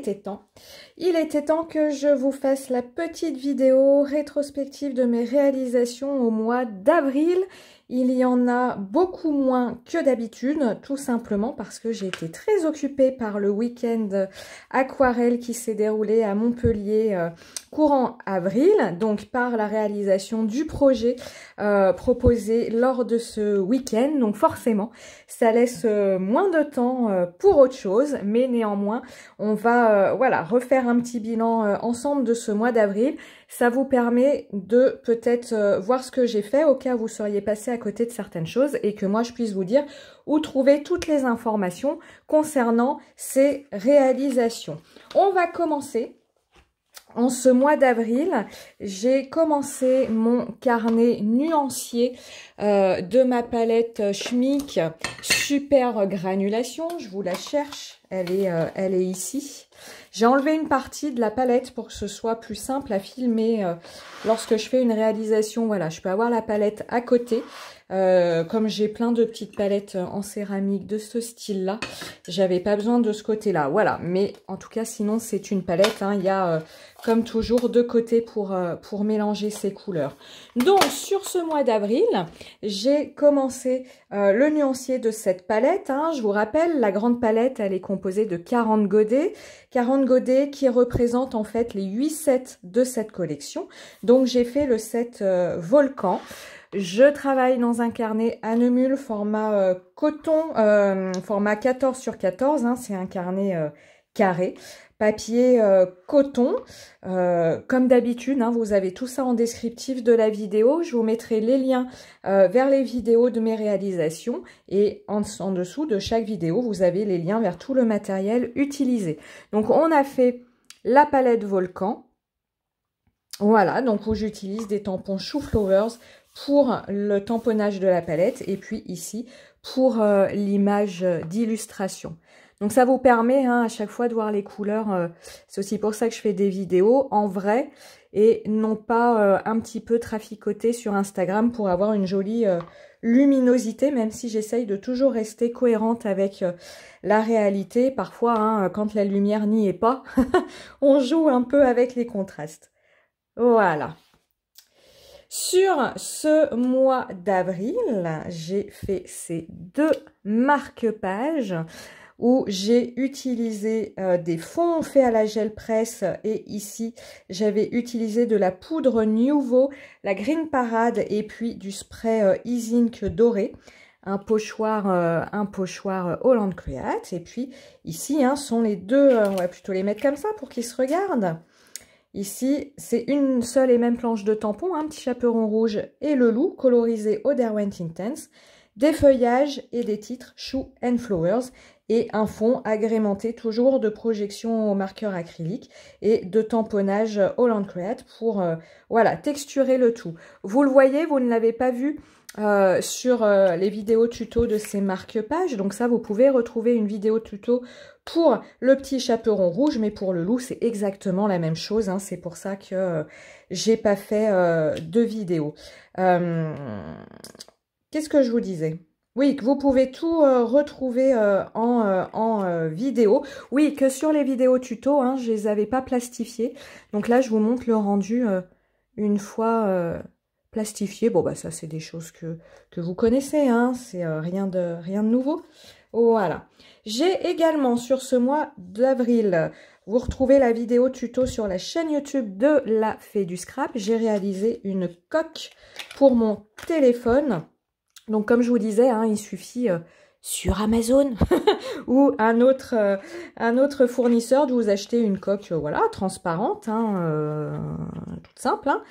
était temps. Il était temps que je vous fasse la petite vidéo rétrospective de mes réalisations au mois d'avril. Il y en a beaucoup moins que d'habitude, tout simplement parce que j'ai été très occupée par le week-end aquarelle qui s'est déroulé à Montpellier courant avril, donc par la réalisation du projet proposé lors de ce week-end. Donc forcément, ça laisse moins de temps pour autre chose, mais néanmoins, on va voilà, refaire un petit bilan ensemble de ce mois d'avril. Ça vous permet de peut-être voir ce que j'ai fait au cas où vous seriez passé à côté de certaines choses et que moi je puisse vous dire où trouver toutes les informations concernant ces réalisations. On va commencer. En ce mois d'avril, j'ai commencé mon carnet nuancier de ma palette Schmick Super Granulation. Je vous la cherche, elle est ici. J'ai enlevé une partie de la palette pour que ce soit plus simple à filmer lorsque je fais une réalisation. Voilà, je peux avoir la palette à côté. Comme j'ai plein de petites palettes en céramique de ce style-là, j'avais pas besoin de ce côté-là. Voilà, mais en tout cas, sinon, c'est une palette. Hein. Il y a, comme toujours, deux côtés pour mélanger ces couleurs. Donc, sur ce mois d'avril, j'ai commencé le nuancier de cette palette. Hein. Je vous rappelle, la grande palette, elle est composée de 40 godets. 40 godets qui représentent en fait les 8 sets de cette collection. Donc, j'ai fait le set Volcan. Je travaille dans un carnet à Neumul format coton, format 14 sur 14, hein, c'est un carnet carré, papier coton. Comme d'habitude, hein, vous avez tout ça en descriptif de la vidéo. Je vous mettrai les liens vers les vidéos de mes réalisations et en dessous de chaque vidéo, vous avez les liens vers tout le matériel utilisé. Donc, on a fait la palette Volcan. Voilà, donc où j'utilise des tampons Chou Flowers pour le tamponnage de la palette et puis ici pour l'image d'illustration. Donc ça vous permet hein, à chaque fois de voir les couleurs. C'est aussi pour ça que je fais des vidéos en vrai et non pas un petit peu traficoté sur Instagram pour avoir une jolie luminosité, même si j'essaye de toujours rester cohérente avec la réalité. Parfois, hein, quand la lumière n'y est pas, on joue un peu avec les contrastes. Voilà. Sur ce mois d'avril, j'ai fait ces deux marque-pages où j'ai utilisé des fonds faits à la gel presse et ici j'avais utilisé de la poudre Nuvo, la Green Parade et puis du spray Easy Ink doré. Un pochoir Holland Create et puis ici hein, sont les deux, on va plutôt les mettre comme ça pour qu'ils se regardent. Ici, c'est une seule et même planche de tampon, un petit chaperon rouge et le loup, colorisé au Derwent Intense, des feuillages et des titres Chou and Flowers, et un fond agrémenté toujours de projections au marqueur acrylique et de tamponnage Holland Create pour voilà, texturer le tout. Vous le voyez, vous ne l'avez pas vu sur les vidéos tuto de ces marque-pages. Donc ça, vous pouvez retrouver une vidéo tuto pour le petit chaperon rouge, mais pour le loup, c'est exactement la même chose. Hein. C'est pour ça que j'ai pas fait de vidéo. Qu'est-ce que je vous disais? Oui, que vous pouvez tout retrouver en vidéo. Oui, que sur les vidéos tuto, hein, je les avais pas plastifiées. Donc là, je vous montre le rendu une fois plastifié. Bon, bah ça, c'est des choses que vous connaissez. Hein, c'est rien de nouveau. Voilà. J'ai également, sur ce mois d'avril, vous retrouvez la vidéo tuto sur la chaîne YouTube de la Fée du Scrap. J'ai réalisé une coque pour mon téléphone. Donc, comme je vous disais, hein, il suffit sur Amazon ou un autre fournisseur de vous acheter une coque voilà, transparente, hein, toute simple. Hein.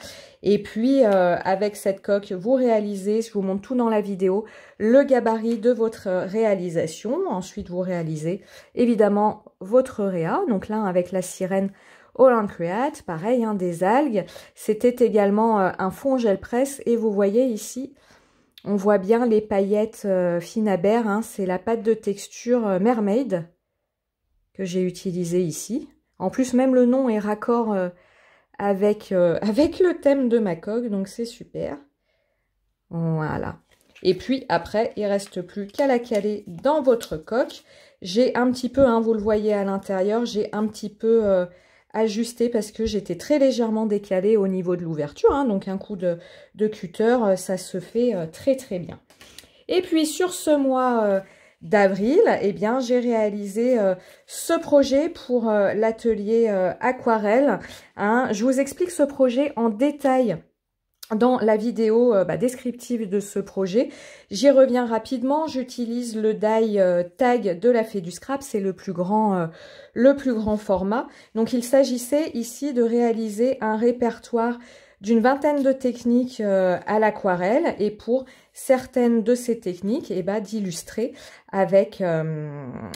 Et puis, avec cette coque, vous réalisez, je vous montre tout dans la vidéo, le gabarit de votre réalisation. Ensuite, vous réalisez évidemment votre réa. Donc là, avec la sirène Holland Create, pareil, hein, des algues. C'était également un fond gel presse et vous voyez ici... On voit bien les paillettes Finabert, hein, c'est la pâte de texture Mermaid que j'ai utilisée ici. En plus, même le nom est raccord avec le thème de ma coque, donc c'est super. Voilà. Et puis après, il ne reste plus qu'à la caler dans votre coque. J'ai un petit peu, hein, vous le voyez à l'intérieur, j'ai un petit peu ajusté parce que j'étais très légèrement décalée au niveau de l'ouverture. Hein, donc un coup de cutter, ça se fait très très bien. Et puis sur ce mois d'avril, eh bien, j'ai réalisé ce projet pour l'atelier aquarelle. Hein. Je vous explique ce projet en détail dans la vidéo descriptive de ce projet. J'y reviens rapidement. J'utilise le die tag de la Fée du Scrap. C'est le plus grand format. Donc, il s'agissait ici de réaliser un répertoire d'une vingtaine de techniques à l'aquarelle et pour certaines de ces techniques, d'illustrer avec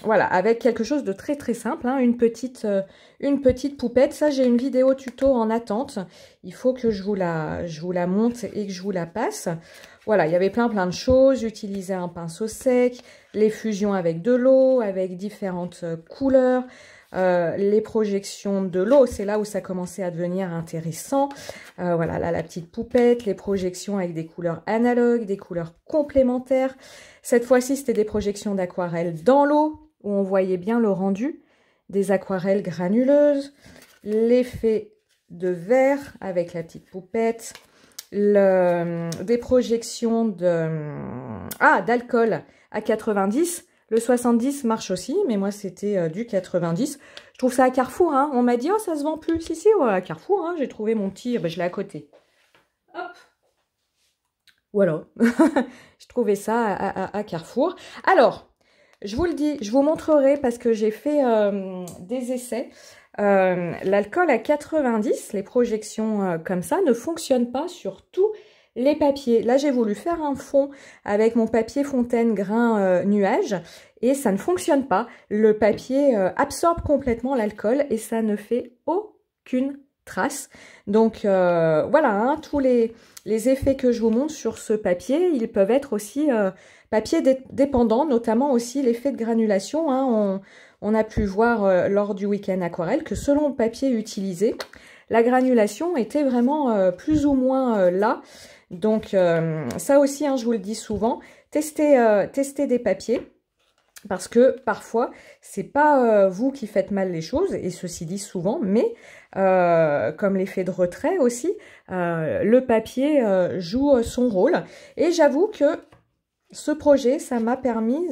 voilà, avec quelque chose de très très simple, hein, une petite poupette. Ça, j'ai une vidéo tuto en attente. Il faut que je vous la monte et que je vous la passe. Voilà, il y avait plein de choses. J'utilisais un pinceau sec, les fusions avec de l'eau, avec différentes couleurs. Les projections de l'eau, c'est là où ça commençait à devenir intéressant. Voilà, là, la petite poupette, les projections avec des couleurs analogues, des couleurs complémentaires. Cette fois-ci, c'était des projections d'aquarelle dans l'eau, où on voyait bien le rendu, des aquarelles granuleuses, l'effet de verre avec la petite poupette, des projections d'alcool à 90. Le 70 marche aussi, mais moi c'était du 90. Je trouve ça à Carrefour, hein. On m'a dit, oh, ça se vend plus. Si, ouais, à Carrefour, hein. J'ai trouvé mon petit, je l'ai à côté. Hop. Voilà. Je trouvais ça à Carrefour. Alors, je vous le dis, je vous montrerai parce que j'ai fait des essais. L'alcool à 90, les projections comme ça, ne fonctionnent pas sur tous les papiers. Là, j'ai voulu faire un fond avec mon papier fontaine grain nuage et ça ne fonctionne pas. Le papier absorbe complètement l'alcool et ça ne fait aucune trace. Donc, voilà, hein, tous les effets que je vous montre sur ce papier, ils peuvent être aussi papier dépendant, notamment aussi l'effet de granulation. Hein, on a pu voir lors du week-end aquarelle que selon le papier utilisé, la granulation était vraiment plus ou moins là. Donc, ça aussi, hein, je vous le dis souvent, testez des papiers. Parce que parfois, c'est pas vous qui faites mal les choses, et ceci dit souvent, mais comme l'effet de retrait aussi, le papier joue son rôle. Et j'avoue que ce projet, ça m'a permis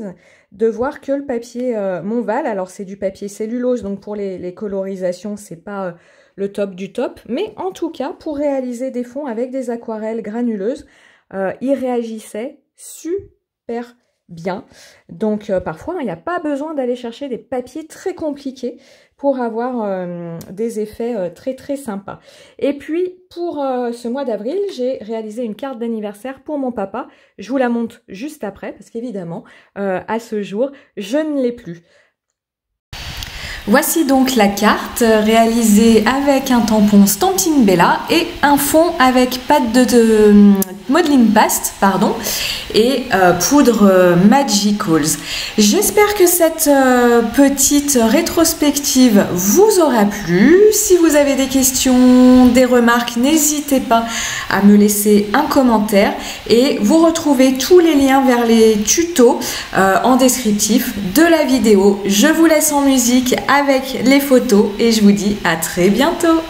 de voir que le papier Montval, alors c'est du papier cellulose, donc pour les colorisations, c'est pas le top du top, mais en tout cas, pour réaliser des fonds avec des aquarelles granuleuses, il réagissait super bien. Donc parfois, il n'y a pas besoin d'aller chercher des papiers très compliqués pour avoir des effets très très sympas. Et puis pour ce mois d'avril, j'ai réalisé une carte d'anniversaire pour mon papa. Je vous la montre juste après parce qu'évidemment, à ce jour, je ne l'ai plus. Voici donc la carte réalisée avec un tampon Stampin' Bella et un fond avec pâte de modeling paste, pardon, et poudre Magicals. J'espère que cette petite rétrospective vous aura plu. Si vous avez des questions, des remarques, n'hésitez pas à me laisser un commentaire et vous retrouvez tous les liens vers les tutos en descriptif de la vidéo. Je vous laisse en musique avec les photos et je vous dis à très bientôt.